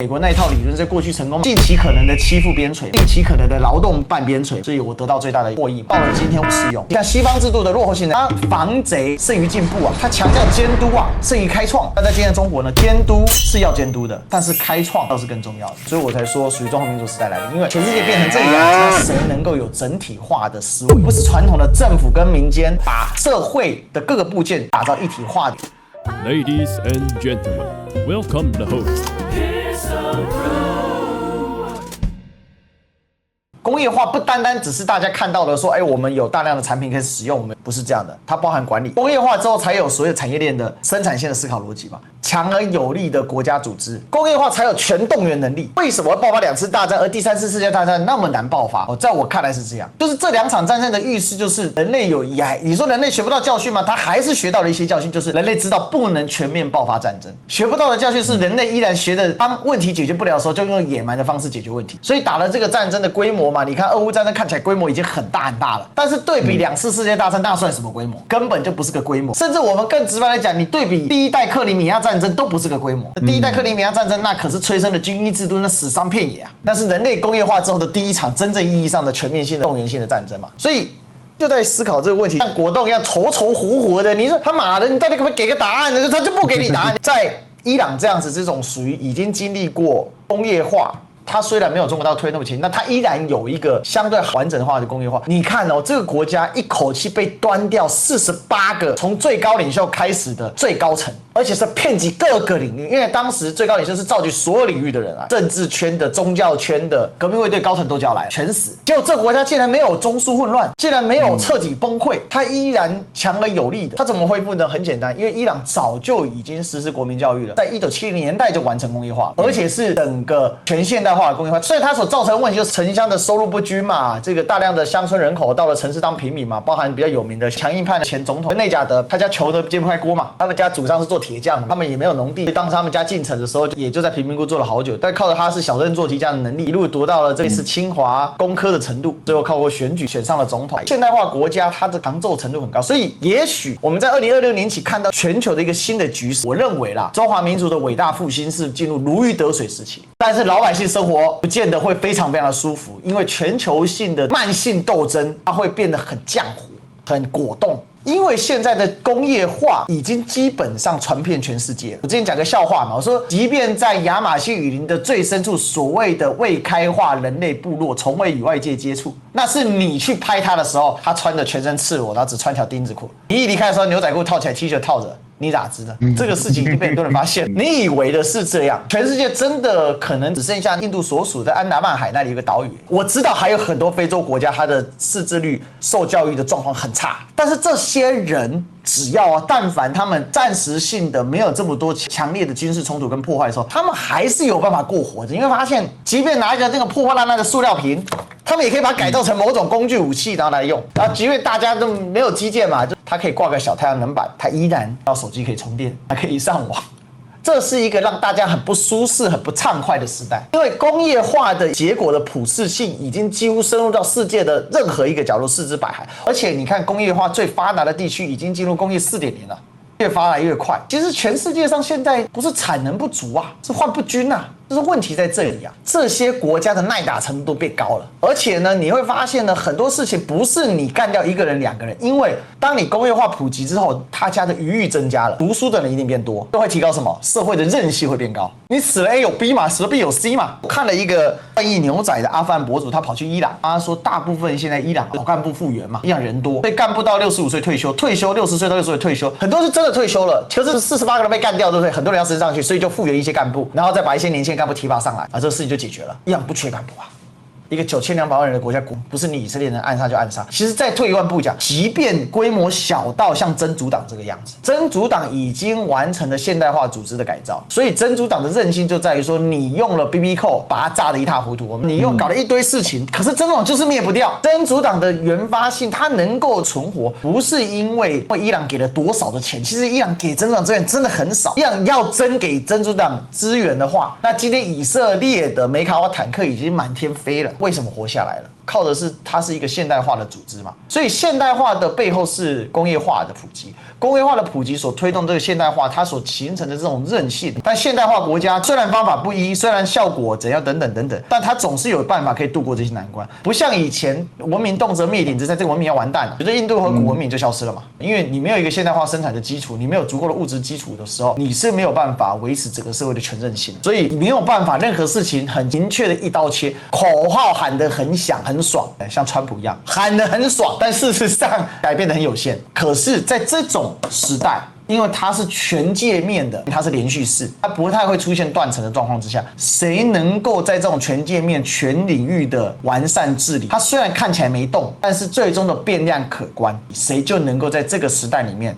美国那一套理论在过去成功，尽其可能的欺负边陲，尽其可能的劳动半边陲，所以我得到最大的获益。到了今天我适用。你看西方制度的落后性，它防贼胜于进步啊，它强调监督啊胜于开创。那在今天的中国呢，监督是要监督的，但是开创倒是更重要的。所以我才说属于中华民族时代来的，因为全世界变成这个样子，那谁能够有整体化的思维，不是传统的政府跟民间把社会的各个部件打造一体化的。Ladies and gentlemen, welcome the host. 工业化不单单只是大家看到的说，我们有大量的产品可以使用，我们不是这样的，它包含管理。工业化之后才有所有产业链的生产线的思考逻辑嘛，强而有力的国家组织，工业化才有全动员能力。为什么会爆发2次大战，而第3次世界大战那么难爆发？在我看来是这样，就是这2场战争的预示就是人类有遗憾。你说人类学不到教训吗？他还是学到了一些教训，就是人类知道不能全面爆发战争。学不到的教训是人类依然学的，当问题解决不了的时候，就用野蛮的方式解决问题。所以打了这个战争的规模嘛，你看俄乌战争看起来规模已经很大很大了，但是对比2次世界大战，那算什么规模？根本就不是个规模。甚至我们更直白来讲，你对比第1代克里米亚战争都不是个规模。第1代克里米亚战争那可是催生了军医制度，那死伤遍野啊。那是人类工业化之后的第1场真正意义上的全面性的动员性的战争嘛。所以就在思考这个问题，像果冻一样稠稠糊糊的，你说他妈的，你到底可不可以给个答案呢？他就不给你答案。在伊朗这样子，这种属于已经经历过工业化。它虽然没有中国大陆推那么勤，那它依然有一个相对完整化的工业化。你看哦，这个国家一口气被端掉48个从最高领袖开始的最高层，而且是遍及各个领域。因为当时最高领袖是召集所有领域的人啊，政治圈的、宗教圈的、革命卫队高层都叫来，全死。结果这个国家竟然没有中枢混乱，竟然没有彻底崩溃，它依然强而有力的。它怎么恢复呢？很简单，因为伊朗早就已经实施国民教育了，在1970年代就完成工业化，而且是整个全现代化的工业化，所以它所造成的问题就是城乡的收入不均嘛，这个大量的乡村人口到了城市当平民嘛，包含比较有名的强硬派的前总统内贾德，他家求得揭不开锅嘛，他们家祖上是做铁匠，他们也没有农地，当时他们家进城的时候，也就在贫民窟做了好久，但靠着他是小镇做题家的能力，一路读到了这次清华工科的程度，最后靠过选举选上了总统。现代化国家它的抗揍程度很高，所以也许我们在2026年起看到全球的一个新的局势。我认为啦，中华民族的伟大复兴是进入如鱼得水时期，但是老百姓生活不见得会非常非常的舒服，因为全球性的慢性斗争，它会变得很浆糊、很果冻。因为现在的工业化已经基本上传遍全世界。我之前讲个笑话嘛，我说，即便在亚马逊雨林的最深处，所谓的未开化人类部落从未与外界接触，那是你去拍他的时候，他穿的全身赤裸，然后只穿条丁字裤。你一离开的时候，牛仔裤套起来 ，T 恤套着。你咋知道？这个事情已经被很多人发现。你以为的是这样，全世界真的可能只剩下印度所属的安达曼海那里有个岛屿。我知道还有很多非洲国家，它的识字率、受教育的状况很差。但是这些人只要但凡他们暂时性的没有这么多强烈的军事冲突跟破坏的时候，他们还是有办法过活的。你会发现，即便拿一个这个破破烂烂的塑料瓶，他们也可以把它改造成某种工具武器，然后来用。然后即便大家都没有基建嘛，就它可以挂个小太阳能板，它依然到手机可以充电，还可以上网。这是一个让大家很不舒适、很不畅快的时代，因为工业化的结果的普适性已经几乎深入到世界的任何一个角落，四肢百骸。而且你看，工业化最发达的地区已经进入工业4.0了。越发达越快，其实全世界上现在不是产能不足啊，是换不均啊，就是问题在这里啊。这些国家的耐打程度都变高了，而且呢，你会发现呢，很多事情不是你干掉1个人、2个人，因为当你工业化普及之后，大家的余裕增加了，读书的人一定变多，都会提高什么？社会的韧性会变高。你死了 A 有 B 嘛，死了 B 有 C 嘛。我看了一个翻译牛仔的阿富汗博主，他跑去伊朗，他说大部分现在伊朗老干部复员嘛，伊朗人多，所以干部到65岁退休，退休60岁到60岁退休，很多是真的退休了，可是48个人被干掉，对不对？很多人要升上去，所以就复员一些干部，然后再把一些年轻干部提拔上来，这个事情就解决了。伊朗不缺干部啊。一个9200万人的国家，不是你以色列人暗杀就暗杀。其实再退一万步讲，即便规模小到像真主党这个样子，真主党已经完成了现代化组织的改造，所以真主党的韧性就在于说，你用了 BB 扣把它炸得一塌糊涂，你又搞了一堆事情，可是真主党就是灭不掉。真主党的原发性，它能够存活，不是因为伊朗给了多少的钱，其实伊朗给真主党资源真的很少。伊朗要真给真主党资源的话，那今天以色列的梅卡瓦坦克已经满天飞了。为什么活下来了？靠的是它是一个现代化的组织嘛，所以现代化的背后是工业化的普及，工业化的普及所推动这个现代化，它所形成的这种韧性。但现代化国家虽然方法不一，虽然效果怎样等等等等，但它总是有办法可以度过这些难关，不像以前文明动辄灭顶之灾，这个文明要完蛋了，比如说印度和古文明就消失了嘛，因为你没有一个现代化生产的基础，你没有足够的物质基础的时候，你是没有办法维持整个社会的全韧性，所以没有办法任何事情很明确的一刀切，口号喊得很响很爽，像川普一样喊得很爽，但事实上改变得很有限。可是在这种时代，因为它是全界面的，它是连续式，它不太会出现断层的状况之下，谁能够在这种全界面、全领域的完善治理，它虽然看起来没动，但是最终的变量可观，谁就能够在这个时代里面。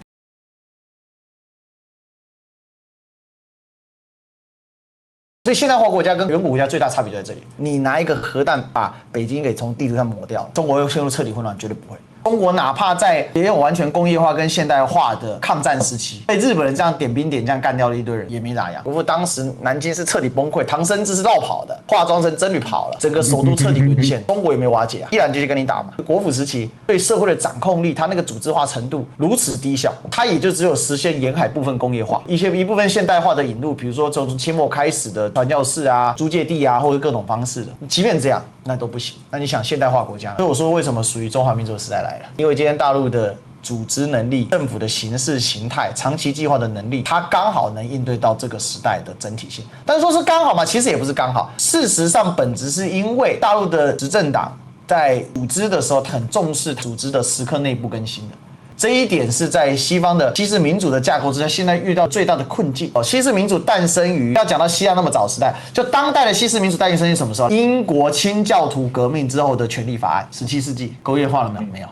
所以现代化国家跟远古国家最大差别就在这里，你拿一个核弹把北京给从地图上抹掉，中国又陷入彻底混乱，绝对不会。中国哪怕在也有完全工业化跟现代化的抗战时期，被日本人这样点兵点将干掉了一堆人，也没咋样。不过当时南京是彻底崩溃，唐生智是绕跑的，化妆成僧侣跑了，整个首都彻底沦陷。中国也没瓦解啊，依然继续跟你打嘛。国府时期对社会的掌控力，它那个组织化程度如此低小，它也就只有实现沿海部分工业化，一部分现代化的引入，比如说从清末开始的传教士啊、租界地啊，或者各种方式的，即便这样，那都不行。那你想现代化国家，所以我说为什么属于中华民族的时代来了？因为今天大陆的组织能力、政府的形式形态、长期计划的能力，它刚好能应对到这个时代的整体性。但是说是刚好嘛，其实也不是刚好。事实上，本质是因为大陆的执政党在组织的时候很重视组织的时刻内部更新的。这一点是在西方的西式民主的架构之下，现在遇到最大的困境。西式民主诞生于要讲到西亚那么早时代，就当代的西式民主诞生于什么时候？英国清教徒革命之后的权利法案，17世纪工业化了没有？没有。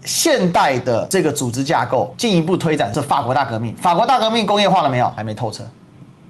现代的这个组织架构进一步推展是法国大革命，法国大革命工业化了没有？还没透彻。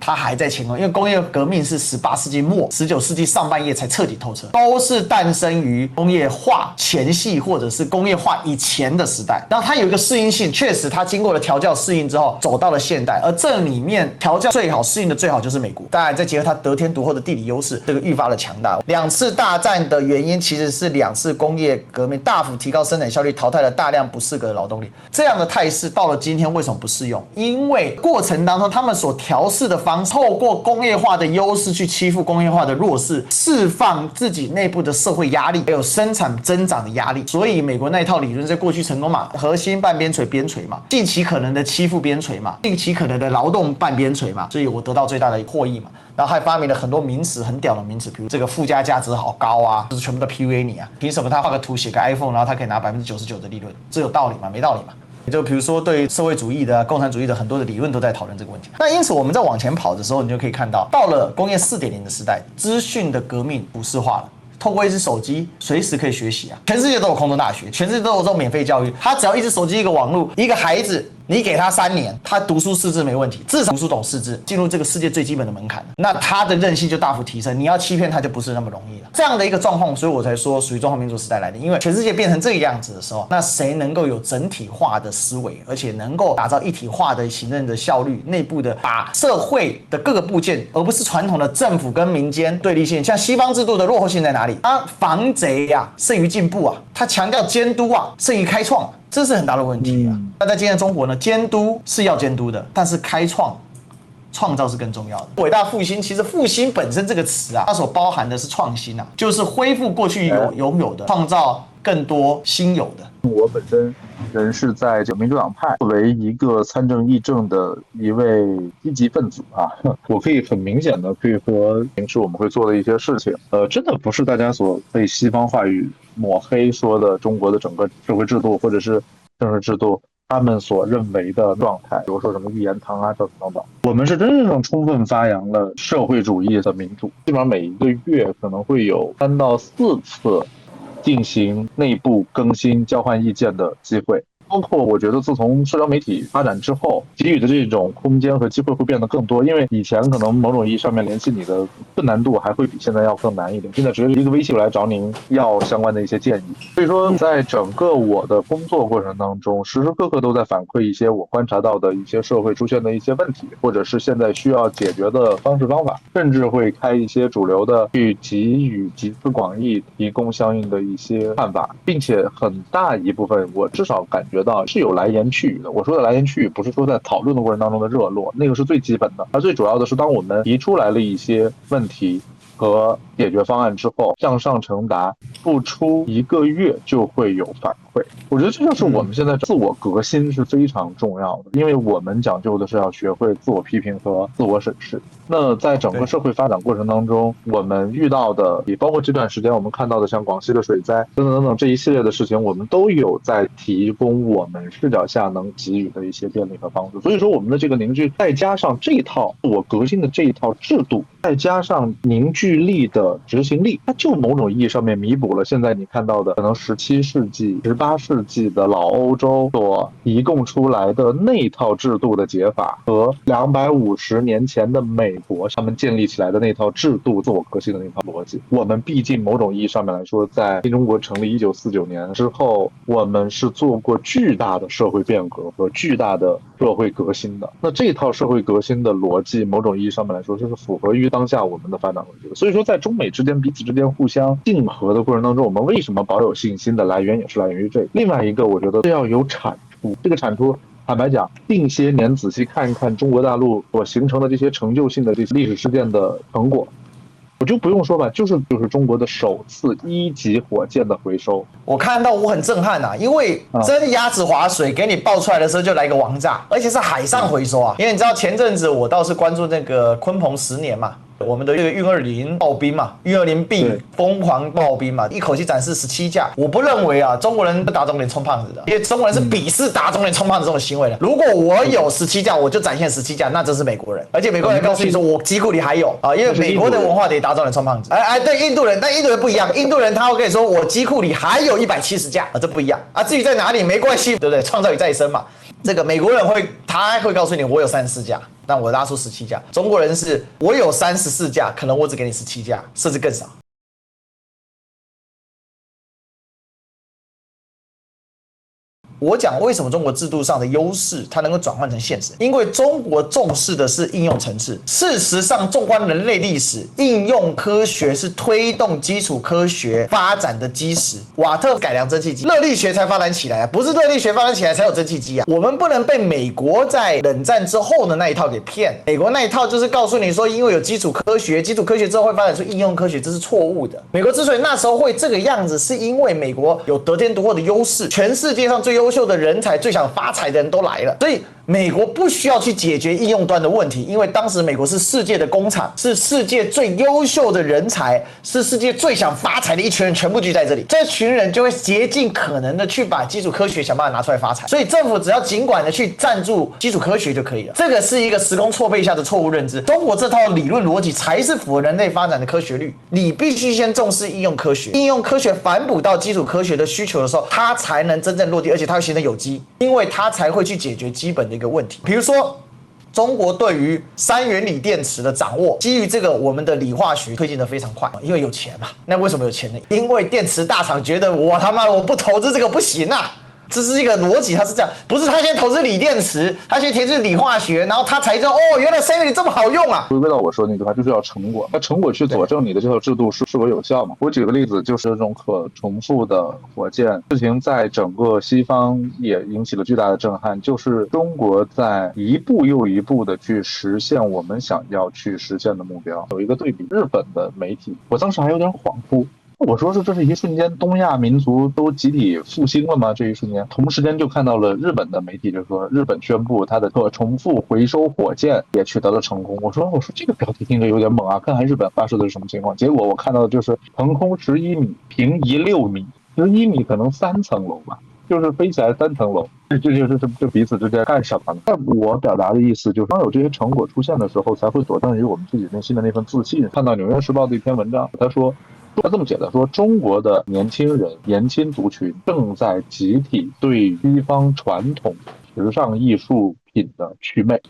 它还在前后，因为工业革命是18世纪末、19世纪上半叶才彻底透彻，都是诞生于工业化前夕或者是工业化以前的时代。然后它有一个适应性，确实它经过了调教适应之后，走到了现代。而这里面调教最好、适应的最好就是美国，当然再结合它得天独厚的地理优势，这个愈发的强大。2次大战的原因其实是2次工业革命大幅提高生产效率，淘汰了大量不适格的劳动力。这样的态势到了今天为什么不适用？因为过程当中他们所调试的方式，透过工业化的优势去欺负工业化的弱势，释放自己内部的社会压力，还有生产增长的压力。所以美国那一套理论在过去成功嘛，核心半边陲边陲嘛，尽其可能的欺负边陲嘛，尽其可能的劳动半边陲嘛，所以我得到最大的获益嘛。然后还发明了很多名词，很屌的名词，比如这个附加价值好高啊，就是全部都 PUA 你啊，凭什么他画个图写个 iPhone， 然后他可以拿99%的利润？这有道理吗？没道理嘛。就比如说对社会主义的、共产主义的很多的理论都在讨论这个问题。那因此我们在往前跑的时候，你就可以看到，到了工业4.0的时代，资讯的革命普世化了。透过一只手机，随时可以学习啊！全世界都有空中大学，全世界都有这种免费教育。他只要一只手机、一个网络，一个孩子，你给他3年，他读书识字没问题，至少读书懂识字，进入这个世界最基本的门槛，那他的韧性就大幅提升。你要欺骗他就不是那么容易了。这样的一个状况，所以我才说属于中华民族时代来的。因为全世界变成这个样子的时候，那谁能够有整体化的思维，而且能够打造一体化的行政的效率，内部的把社会的各个部件，而不是传统的政府跟民间对立性。像西方制度的落后性在哪里？它防贼啊胜于进步啊，它强调监督啊胜于开创，这是很大的问题啊。那在今天的中国呢，监督是要监督的，但是开创、创造是更重要的。伟大复兴，其实复兴本身这个词啊，它所包含的是创新啊，就是恢复过去拥有的，创造更多新有的。我本身人是在这个民主党派，作为一个参政议政的一位积极分子啊，我可以很明显的可以说，平时我们会做的一些事情，真的不是大家所被西方话语抹黑说的中国的整个社会制度或者是政治制度他们所认为的状态，比如说什么一言堂啊等等。我们是真正充分发扬了社会主义的民主，基本上每一个月可能会有3到4次进行内部更新、交换意见的机会。包括我觉得自从社交媒体发展之后，给予的这种空间和机会会变得更多。因为以前可能某种意义上面联系你的困难度还会比现在要更难一点，现在直接一个微信来找您要相关的一些建议。所以说，在整个我的工作过程当中，时时刻刻都在反馈一些我观察到的一些社会出现的一些问题，或者是现在需要解决的方式方法，甚至会开一些主流的去给予集思广益，提供相应的一些看法，并且很大一部分我至少感觉到是有来言去语的。我说的来言去语，不是说在讨论的过程当中的热络，那个是最基本的，而最主要的是当我们提出来了一些问题和解决方案之后，向上承达，不出1个月就会有反馈。我觉得这就是我们现在自我革新是非常重要的，因为我们讲究的是要学会自我批评和自我审视。那在整个社会发展过程当中，我们遇到的，也包括这段时间我们看到的像广西的水灾等等等等这一系列的事情，我们都有在提供我们视角下能给予的一些便利和帮助。所以说我们的这个凝聚，再加上这一套自我革新的这一套制度，再加上凝聚力的执行力，它就某种意义上面弥补了现在你看到的可能17世纪、18世纪的老欧洲所提供出来的那套制度的解法，和250年前的美国他们建立起来的那套制度自我革新的那套逻辑。我们毕竟某种意义上面来说，在新中国成立1949年之后，我们是做过巨大的社会变革和巨大的社会革新的。那这套社会革新的逻辑，某种意义上面来说，就是符合于当下我们的发展逻辑的。所以说，在中美之间彼此之间互相竞合的过程当中，我们为什么保有信心的来源也是来源于这个。另外一个，我觉得要有产出，这个产出坦白讲，近些年仔细看一看中国大陆所形成的这些成就性的这些历史事件的成果，我就不用说吧，就是中国的首次1级火箭的回收。我看到我很震撼啊，因为真鸭子划水给你爆出来的时候就来个王炸，而且是海上回收啊。因为你知道前阵子我倒是关注那个鲲鹏10年嘛。我们的这个运20炮兵嘛，运20B 疯狂炮兵嘛，一口气展示17架。我不认为啊，中国人打肿脸充胖子的，因为中国人是鄙视打肿脸充胖子这种行为的。如果我有17架，我就展现17架，那真是美国人。而且美国人告诉你说，我机库里还有啊，因为美国的文化得打肿脸充胖子。对，印度人，但印度人不一样，印度人他会跟你说，我机库里还有170架啊，这不一样啊。至于在哪里没关系，对不对？创造与再生嘛。这个美国人他会告诉你，我有34架。但我拉出17架，中国人是我有34架，可能我只给你17架，甚至更少。我讲为什么中国制度上的优势它能够转换成现实，因为中国重视的是应用层次。事实上，纵观人类历史，应用科学是推动基础科学发展的基石。瓦特改良蒸汽机，热力学才发展起来啊，不是热力学发展起来才有蒸汽机啊。我们不能被美国在冷战之后的那一套给骗。美国那一套就是告诉你说，因为有基础科学，基础科学之后会发展出应用科学，这是错误的。美国之所以那时候会这个样子，是因为美国有得天独厚的优势，全世界上最优秀的人才、最想发财的人都来了，所以美国不需要去解决应用端的问题，因为当时美国是世界的工厂，是世界最优秀的人才，是世界最想发财的一群人，全部聚在这里，这群人就会竭尽可能的去把基础科学想办法拿出来发财。所以政府只要尽管的去赞助基础科学就可以了。这个是一个时空错配下的错误认知。中国这套理论逻辑才是符合人类发展的科学率。你必须先重视应用科学，应用科学反哺到基础科学的需求的时候，它才能真正落地，而且它会形成有机，因为它才会去解决基本的一个问题。比如说中国对于3元锂电池的掌握，基于这个我们的锂化学推进的非常快，因为有钱嘛。那为什么有钱呢？因为电池大厂觉得我他妈我不投资这个不行啊。这是一个逻辑，它是这样，不是他先投资锂电池，他先投资锂化学，然后他才知道哦，原来3元锂这么好用啊。回归到我说的那句话，就是要成果，那成果去佐证你的这套制度是否有效嘛。我举个例子，就是这种可重复的火箭事情，在整个西方也引起了巨大的震撼，就是中国在一步又一步的去实现我们想要去实现的目标。有一个对比，日本的媒体，我当时还有点恍惚。我说这是一瞬间东亚民族都集体复兴了吗？这一瞬间，同时间就看到了日本的媒体就说，日本宣布它的可重复回收火箭也取得了成功。我说这个标题听着有点猛啊，看看日本发射的是什么情况。结果我看到的就是腾空11米，平移6米，11米可能3层楼吧，就是飞起来3层楼。这彼此之间干什么呢？但我表达的意思就是，当有这些成果出现的时候，才会佐证于我们自己内心的那份自信。看到《纽约时报》的一篇文章，他说说这么解的说，中国的年轻人、年轻族群正在集体对西方传统时尚艺术品的祛魅。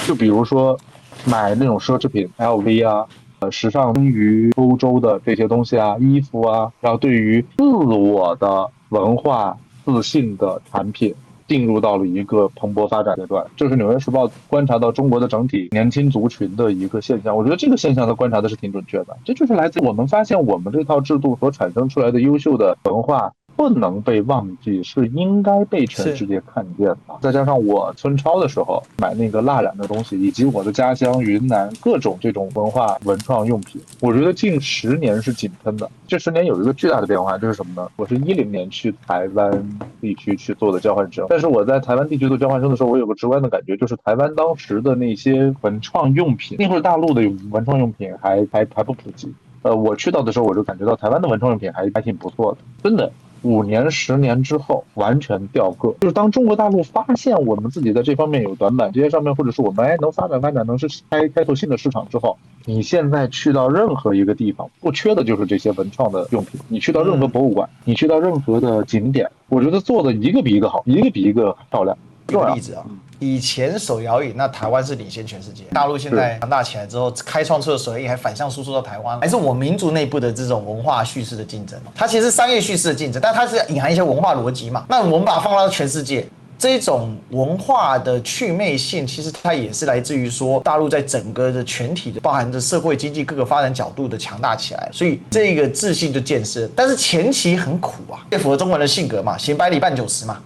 就比如说买那种奢侈品 LV 啊，时尚于欧洲的这些东西啊，衣服啊，然后对于自我的文化自信的产品进入到了一个蓬勃发展阶段。这是《纽约时报》观察到中国的整体年轻族群的一个现象。我觉得这个现象它观察的是挺准确的，这就是来自我们发现我们这套制度所产生出来的优秀的文化不能被忘记，是应该被全世界看见的。再加上我村超的时候买那个蜡染的东西，以及我的家乡云南各种这种文化文创用品，我觉得近10年是井喷的。这10年有一个巨大的变化，就是什么呢？我是10年去台湾地区去做的交换生，但是我在台湾地区做交换生的时候，我有个直观的感觉，就是台湾当时的那些文创用品，那会儿大陆的文创用品还不普及。我去到的时候，我就感觉到台湾的文创用品还挺不错的，真的。5年、10年之后完全掉个，就是当中国大陆发现我们自己在这方面有短板，这些上面或者是我们能发展，能是开拓新的市场之后，你现在去到任何一个地方，不缺的就是这些文创的用品。你去到任何博物馆，你去到任何的景点，我觉得做的一个比一个好，一个比一个漂亮。举个例子啊，以前手摇饮，那台湾是领先全世界。大陆现在强大起来之后，开创出的手摇饮还反向输出到台湾，还是我民族内部的这种文化叙事的竞争。它其实是商业叙事的竞争，但它是隐含一些文化逻辑嘛。那我们把它放到全世界，这种文化的祛魅性，其实它也是来自于说大陆在整个的全体的，包含着社会经济各个发展角度的强大起来，所以这个自信就建设。但是前期很苦啊，也符合中国人的性格嘛，行百里半九十嘛。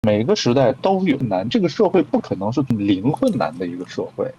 每个时代都有难，这个社会不可能是零困难的一个社会。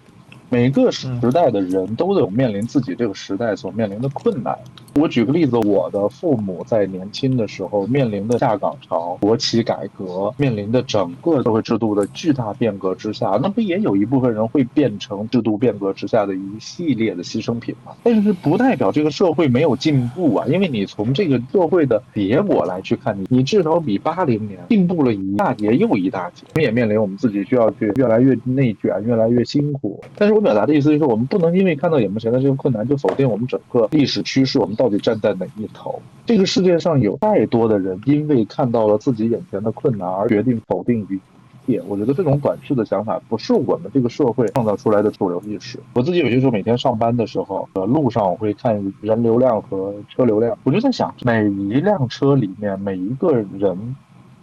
每个时代的人都有面临自己这个时代所面临的困难。我举个例子，我的父母在年轻的时候面临的下岗潮、国企改革，面临的整个社会制度的巨大变革之下，那不也有一部分人会变成制度变革之下的一系列的牺牲品吗？但是不代表这个社会没有进步啊，因为你从这个社会的结果来去看，你至少比80年进步了一大截又一大截。我们也面临我们自己需要去越来越内卷，越来越辛苦。但是我表达的意思就是，我们不能因为看到眼前的这个困难就否定我们整个历史趋势，我们到底站在哪一头。这个世界上有太多的人因为看到了自己眼前的困难而决定否定一切，我觉得这种短视的想法不是我们这个社会创造出来的主流意识。我自己有些时候每天上班的时候，路上我会看人流量和车流量，我就在想，每一辆车里面每一个人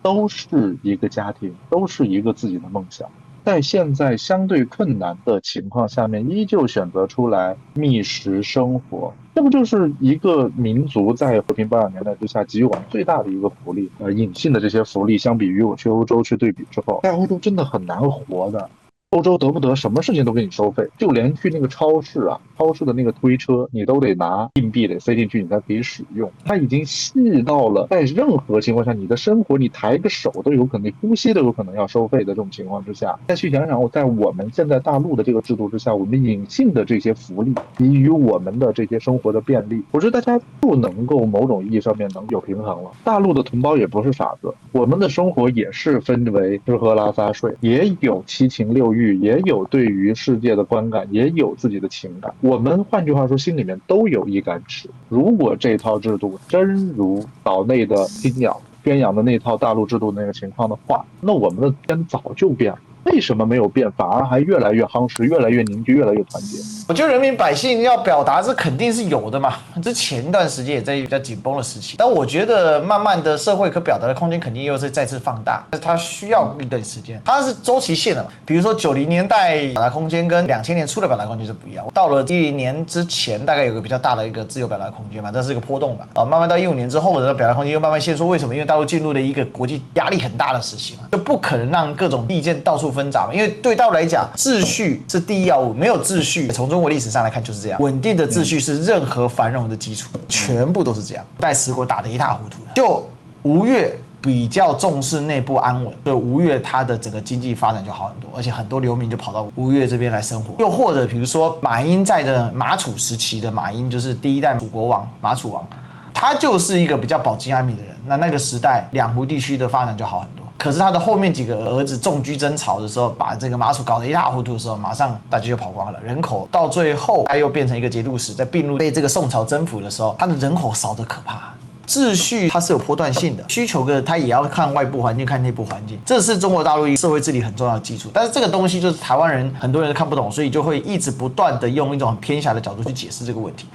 都是一个家庭，都是一个自己的梦想。在现在相对困难的情况下面，依旧选择出来觅食生活，这不就是一个民族在和平保养年代之下给予我们最大的一个福利？隐性的这些福利，相比于我去欧洲去对比之后，在欧洲真的很难活的。欧洲得不得什么事情都给你收费，就连去那个超市啊，超市的那个推车，你都得拿硬币得塞进去，你才可以使用。它已经细到了在任何情况下，你的生活你抬个手都有可能，你呼吸都有可能要收费的这种情况之下，再去想想，在我们现在大陆的这个制度之下，我们隐性的这些福利给予我们的这些生活的便利，我觉得大家不能够某种意义上面能有平衡了。大陆的同胞也不是傻子，我们的生活也是分为吃喝拉撒睡，也有七情六欲，也有对于世界的观感，也有自己的情感。我们换句话说，心里面都有一杆尺。如果这套制度真如岛内的信仰宣扬的那套大陆制度那个情况的话，那我们的天早就变了。为什么没有变，反而还越来越夯实，越来越凝聚，越来越团结？我觉得人民百姓要表达，这肯定是有的嘛。这前一段时间也在比较紧绷的时期，但我觉得慢慢的社会可表达的空间肯定又是再次放大，但是它需要一段时间，它是周期性的嘛。比如说90年代表达空间跟2000年初的表达空间是不一样，到了10年之前大概有个比较大的一个自由表达空间嘛，这是一个波动吧。慢慢到15年之后的表达空间又慢慢限缩，为什么？因为大陆进入了一个国际压力很大的时期嘛，就不可能让各种意见到处纷杂嘛，因为对大陆来讲，秩序是第一要务，没有秩序，从中国历史上来看就是这样，稳定的秩序是任何繁荣的基础，全部都是这样，带十国打得一塌糊涂的。就吴越比较重视内部安稳，所以吴越它的整个经济发展就好很多，而且很多流民就跑到吴越这边来生活。又或者比如说马英在的马楚时期的马英，就是第一代楚国王马楚王，他就是一个比较保境安民的人，那个时代两湖地区的发展就好很多。可是他的后面几个儿子重居争朝的时候，把这个马祖搞得一塌糊涂的时候，马上大家就跑光了，人口到最后他又变成一个节度使，在并入被这个宋朝征服的时候，他的人口少得可怕。秩序它是有波段性的，需求它也要看外部环境，看内部环境，这是中国大陆社会治理很重要的基础。但是这个东西就是台湾人很多人都看不懂，所以就会一直不断的用一种很偏狭的角度去解释这个问题。